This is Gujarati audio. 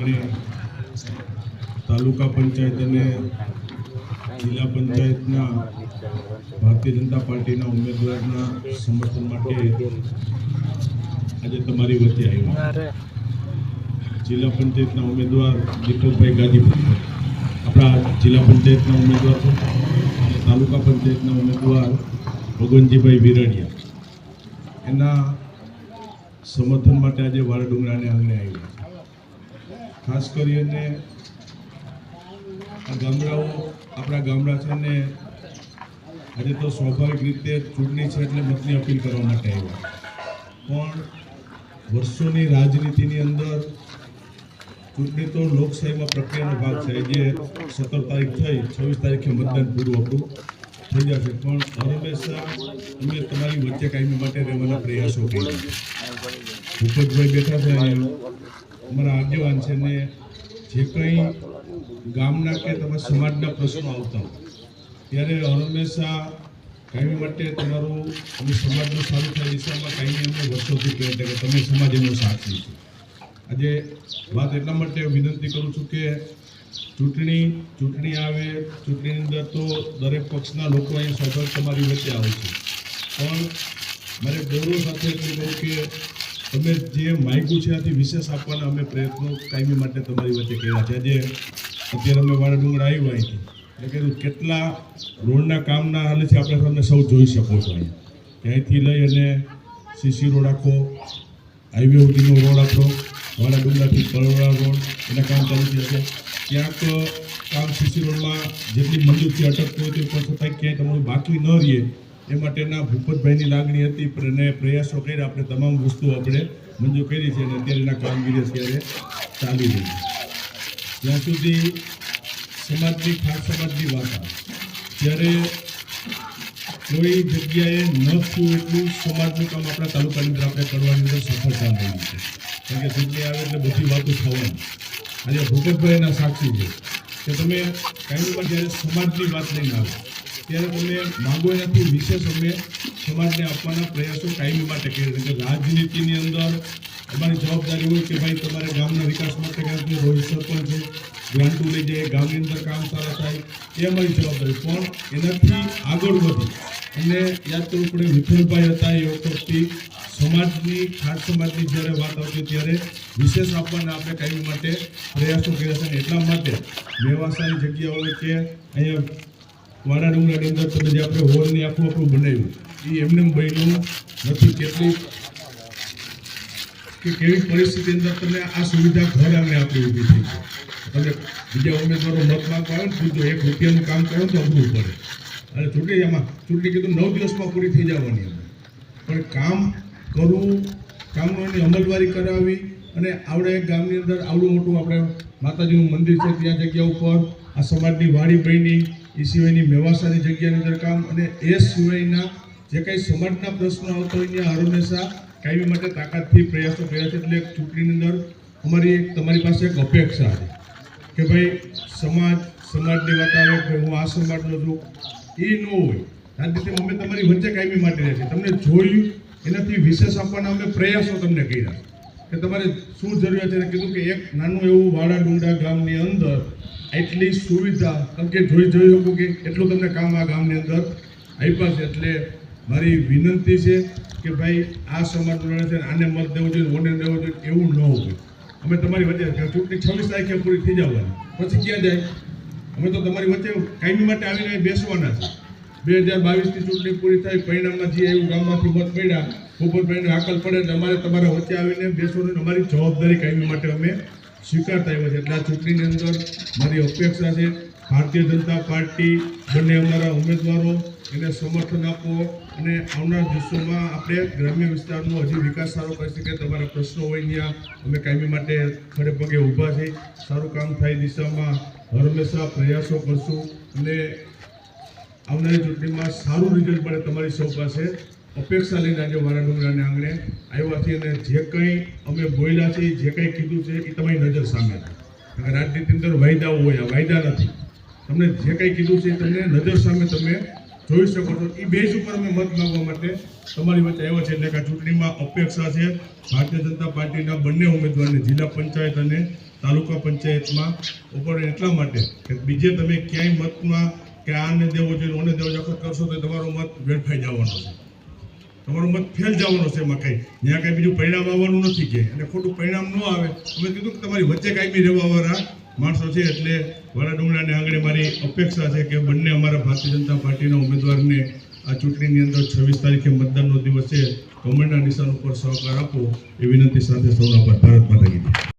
આંગણે તાલુકા પંચાયત અને જિલ્લા પંચાયતના ભારતીય જનતા પાર્ટીના ઉમેદવારના સમર્થન માટે આજે તમારી વચ્ચે આવ્યા. જિલ્લા પંચાયતના ઉમેદવાર દીપકભાઈ ગાજીપુર, આપણા જિલ્લા પંચાયતના ઉમેદવાર અને તાલુકા પંચાયતના ઉમેદવાર ભગવનજીભાઈ વિરડિયા, એના સમર્થન માટે આજે વાળડુંગરાને આંગણે આવ્યા. ખાસ કરીને આ ગામડાઓ, આપણા ગામડા છે ને આજે તો સ્વાભાવિક રીતે ચૂંટણી છે એટલે મતની અપીલ કરવા માટે આવ્યા. પણ વર્ષોની રાજનીતિની અંદર ચૂંટણી તો લોકશાહીમાં પ્રક્રિયાનો ભાગ છે. જે 17 તારીખ થઈ, 26 તારીખે મતદાન પૂરું આપણું થઈ જશે. પણ હંમેશા અમે તમારી વચ્ચે કાયમી માટે રહેવાના પ્રયાસો કર્યા. ભૂપતભાઈ બેઠા છે, અમારા આગેવાન છે ને, જે કંઈ ગામના કે તમારા સમાજના પ્રશ્નો આવતા ત્યારે હંમેશા કાયમી માટે તમારું અમે સમાજનું સારું થાય દિશામાં કાયમી અમને વર્ષોથી કહે છે કે તમે સમાજ એનો સાક્ષી છે. આજે વાત એટલા માટે વિનંતી કરું છું કે ચૂંટણી આવે, ચૂંટણીની અંદર તો દરેક પક્ષના લોકો અહીં સ્વાભાવિક તમારી વચ્ચે આવે છે. પણ મારે ગૌરવ સાથે એટલું કહું કે તમે જે માગ્યું છે એનાથી વિશેષ આપવાના અમે પ્રયત્નો કાયમી માટે તમારી વચ્ચે કર્યા છે. આજે અત્યારે અમે વાળાડુંગરા આવ્યા અહીંથી એટલે કીધું કેટલા રોડના કામના હાલે છે આપણે તમને સૌ જોઈ શકો છો. અહીંયા ત્યાંથી લઈ અને સીસી રોડ આખો, હાઈવે સુધીનો રોડ આખો, વાળાડુંગરાથી પરોડા રોડ એના કામ ચાલુ થયા છે. ક્યાંક કામ સીસી રોડમાં જેટલી મંજૂરથી અટકતું હોય તે પણ છતાં ક્યાંય તમારું બાકી ન રહે એ માટેના ભૂપતભાઈની લાગણી હતી અને પ્રયાસો કર્યા. આપણે તમામ વસ્તુઓ આપણે મંજૂર કરી છે અને અત્યારે એના કામગીરી અત્યારે ચાલી રહી છે. જ્યાં સુધી સમાજની, ખાસ સમાજની વાત આવે ત્યારે કોઈ જગ્યાએ ન થયું એટલું સમાજનું કામ આપણા તાલુકાની અંદર આપણે કરવાની અંદર સફળતા મળી છે. કારણ કે ચૂંટણી આવે એટલે બધી વાતો થવાની. આજે ભૂપતભાઈ એના સાક્ષી છે કે તમે કાયમીમાં જ્યારે સમાજની વાત લઈને આવે ત્યારે તમે માગો એનાથી વિશેષ અમે સમાજને આપવાના પ્રયાસો કાયમી માટે કરીએ. કે રાજનીતિની અંદર અમારી જવાબદારી હોય કે ભાઈ તમારે ગામના વિકાસ માટે રોહિત સરપંચ છે, ગ્રાન્ટો લઈ જાય, ગામની અંદર કામ સારા થાય, એ અમારી જવાબદારી. પણ એનાથી આગળ વધી અને યાદ કરવું પડે, વિઠ્ઠલભાઈ હતા એ વખતથી સમાજની, ખાસ સમાજની જ્યારે વાત આવતી ત્યારે વિશેષ આપવાના આપણે કાયમી માટે પ્રયાસો કર્યા છે. એટલા માટે મેવાસાની જગ્યા હોય કે અહીંયા વાળાડુંગરાની અંદર તમે જે આપણે હોલની આખું આપણું બનાવ્યું એ એમને બન્યું નથી. કેવી પરિસ્થિતિ અંદર તમે આ સુવિધા ઘર આંગણે આપણી ઊભી થઈ છે. તમે બીજા ઉમેદવારો મત માંગવા આવે ને જો 1 રૂપિયાનું કામ કરો તો અઘરું પડે. અને ચૂંટણી કીધું 9 દિવસમાં પૂરી થઈ જવાની અંદર. પણ કામ કરવું, કામની અમલવારી કરાવી અને આવડે એક ગામની અંદર આવડું મોટું આપણે માતાજીનું મંદિર છે ત્યાં જગ્યા ઉપર આ સમાજની વાડી બની, એ સિવાયની મેવાસાની જગ્યાની અંદર કામ, અને એ સિવાયના જે કંઈ સમાજના પ્રશ્નો આવતા હોય ત્યાં હંમેશા કાયમી માટે તાકાતથી પ્રયાસો કર્યા છે. એટલે ચૂંટણીની અંદર અમારી તમારી પાસે એક અપેક્ષા છે કે ભાઈ સમાજની વાત આવે કે હું આ સમાજનો છું, એ ન હોય. રાજનીતિ અમે તમારી વચ્ચે કાયમી માટે રહે છે. તમને જોયું એનાથી વિશેષ આપવાના અમે પ્રયાસો તમને કર્યા કે તમારે શું જરૂરિયાત છે. કીધું કે એક નાનું એવું વાળાડુંગરા ગામની અંદર એટલી સુવિધા, કારણ કે જોઈ શકું કે એટલું તમને કામ આ ગામની અંદર આપ્યા છે. એટલે મારી વિનંતી છે કે ભાઈ આ સમાજનું લડે છે, આને મત દેવો જોઈએ, ઓને દેવો જોઈએ, એવું ન હોય. અમે તમારી વચ્ચે ચૂંટણી 26 તારીખે પૂરી થઈ જવાની, પછી ક્યાં જાય? અમે તો તમારી વચ્ચે કાયમી માટે આવીને બેસવાના છે. 2022ની ચૂંટણી પૂરી થાય, પરિણામમાં જે એવું ગામમાંથી મત મળ્યા, ભૂપતભાઈને હાકલ પડે એટલે અમારે તમારા વચ્ચે આવીને બેસવાની અમારી જવાબદારી કાયમી માટે અમે સ્વીકારતા આવ્યા છે. એટલે આ ચૂંટણીની અંદર મારી અપેક્ષા છે ભારતીય જનતા પાર્ટી બંને અમારા ઉમેદવારો એને સમર્થન આપો અને આવનાર દિવસોમાં આપણે ગ્રામ્ય વિસ્તારનો હજી વિકાસ સારો કરી શકીએ. તમારા પ્રશ્નો હોય ત્યાં અમે કાયમી માટે ખડે પગે ઊભા છે. સારું કામ થાય દિશામાં હંમેશા પ્રયાસો કરશું અને આવનારી ચૂંટણીમાં સારું રિઝલ્ટ મળે તમારી સૌ પાસે અપેક્ષા લઈને આજે વાળાડુંગરાને આંગણે આવ્યા છીએ. અને જે કંઈ અમે બોલ્યા છે, જે કંઈ કીધું છે એ તમારી નજર સામે છે. રાજનીતિ અંદર વાયદાઓ હોય, વાયદા નથી. તમને જે કંઈ કીધું છે તમને નજર સામે તમે જોઈ શકો છો. એ બેઝ ઉપર અમે મત માંગવા માટે તમારી વચ્ચે આવ્યા છે. એટલે કે ચૂંટણીમાં અપેક્ષા છે ભારતીય જનતા પાર્ટીના બંને ઉમેદવારને, જિલ્લા પંચાયત અને તાલુકા પંચાયતમાં ઉપર એટલા માટે કે બીજે તમે ક્યાંય મતમાં કે આને દેવો જોઈએ ઓને દેવો જોઈએ કરશો તો તમારો મત વેડફાઈ જવાનો છે, તમારો મત ફેલ જવાનો છે. એમાં કંઈ જ્યાં કંઈ બીજું પરિણામ આવવાનું નથી કે અને ખોટું પરિણામ ન આવે. અમે કીધું કે તમારી વચ્ચે કાયમી રહેવાવાળા માણસો છે એટલે વાળા ડુંગરાને આંગણે મારી અપેક્ષા છે કે બંને અમારા ભારતીય જનતા પાર્ટીના ઉમેદવારને આ ચૂંટણીની અંદર 26 તારીખે મતદાનનો દિવસ છે કમળના નિશાન ઉપર સહકાર આપો એ વિનંતી સાથે સૌનો આભાર. ભારત માતા કી જય.